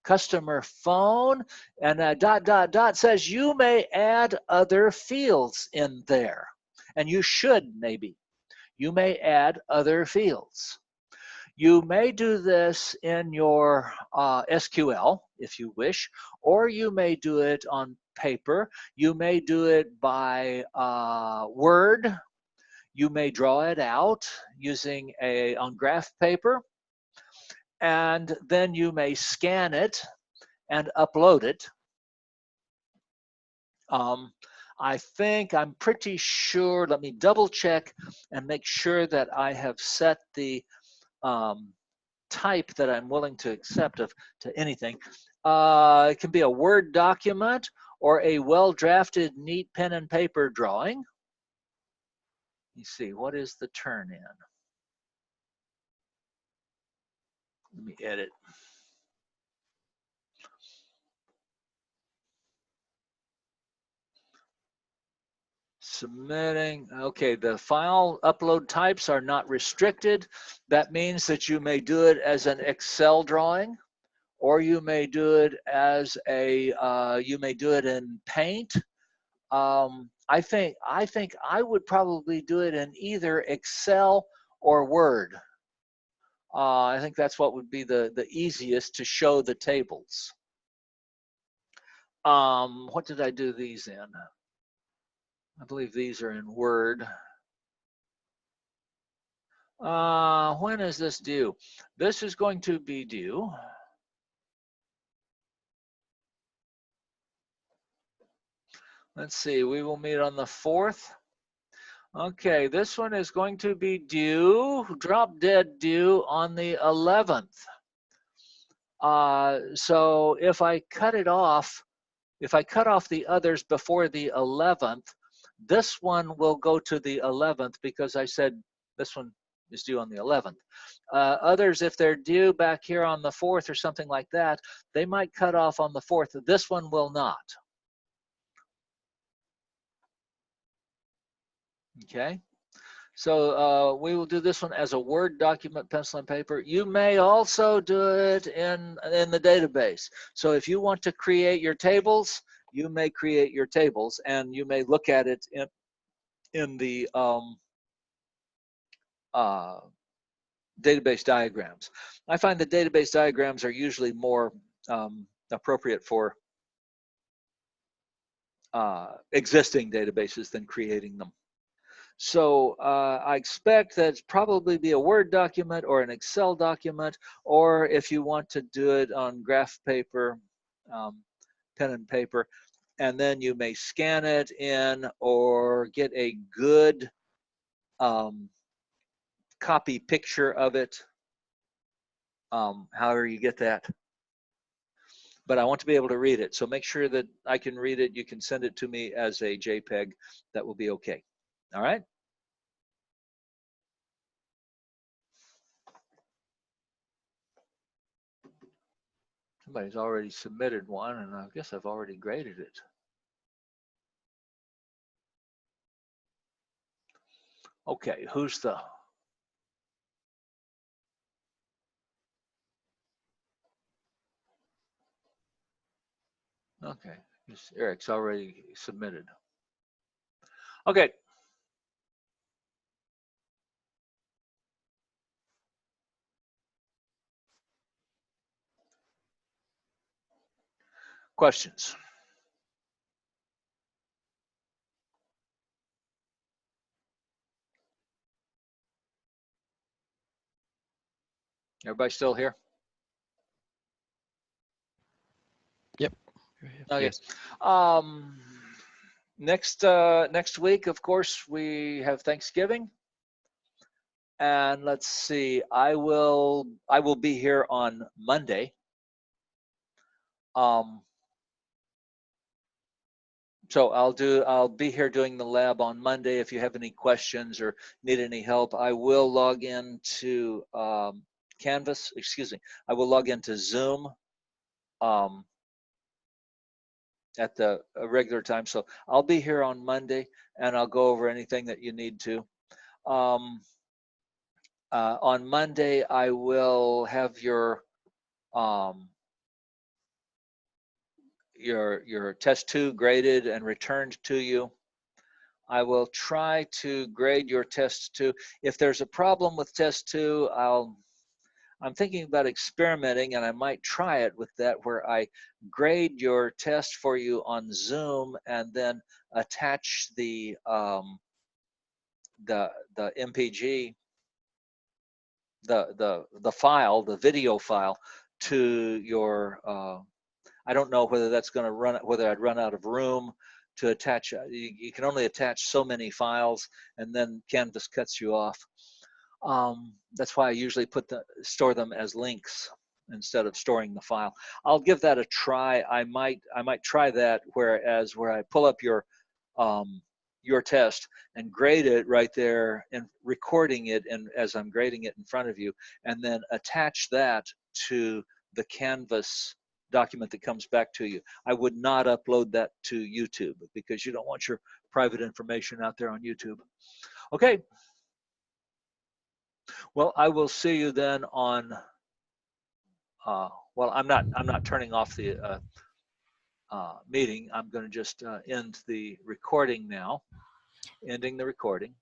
customer phone, and dot, dot, dot says you may add other fields in there. And you should, maybe. You may add other fields. You may do this in your SQL, if you wish, or you may do it on paper. You may do it by Word. You may draw it out using on graph paper, and then you may scan it and upload it. I'm pretty sure, let me double check and make sure that I have set the type that I'm willing to accept to anything. It can be a Word document or a well-drafted, neat pen and paper drawing. You see, what is the turn in? Let me edit. Submitting, okay, the file upload types are not restricted. That means that you may do it as an Excel drawing, or you may do it as you may do it in Paint. I think I would probably do it in either Excel or Word. I think that's what would be the easiest to show the tables. What did I do these in? I believe these are in Word. When is this due? This is going to be due. Let's see, we will meet on the 4th. Okay, this one is going to be due, drop dead due on the 11th. So if I cut it off, if I cut off the others before the 11th, this one will go to the 11th because I said this one is due on the 11th. Others, if they're due back here on the 4th or something like that, they might cut off on the 4th. This one will not. Okay. So we will do this one as a Word document, pencil and paper. You may also do it in the database. So if you want to create your tables, you may create your tables, and you may look at it in the database diagrams. I find the database diagrams are usually more appropriate for existing databases than creating them. So I expect that it's probably be a Word document or an Excel document, or if you want to do it on graph paper, pen and paper, and then you may scan it in or get a good copy picture of it, however you get that. But I want to be able to read it, so make sure that I can read it. You can send it to me as a JPEG. That will be okay. All right? Somebody's already submitted one, and I guess I've already graded it. Okay, who's the Okay, Eric's already submitted. Okay. Questions? Everybody still here? Yep. Okay. Yes. Next week, of course, we have Thanksgiving. And let's see, I will be here on Monday. So I'll be here doing the lab on Monday. If you have any questions or need any help, I will log into Canvas, excuse me. I will log into Zoom at the regular time. So I'll be here on Monday and I'll go over anything that you need to. On Monday, I will have your test 2 graded and returned to you. I will try to grade your test 2. If there's a problem with test 2, I'm thinking about experimenting, and I might try it with that, where I grade your test for you on Zoom and then attach the MPG, the file, the video file, to your. I don't know whether that's going to run, whether I'd run out of room to attach. You can only attach so many files, and then Canvas cuts you off. That's why I usually store them as links instead of storing the file. I'll give that a try. I might try that, where I pull up your test and grade it right there and recording it, and as I'm grading it in front of you, and then attach that to the Canvas document that comes back to you. I would not upload that to YouTube because you don't want your private information out there on YouTube. Okay. Well, I will see you then on. Well, I'm not turning off the meeting. I'm going to just end the recording now. Ending the recording.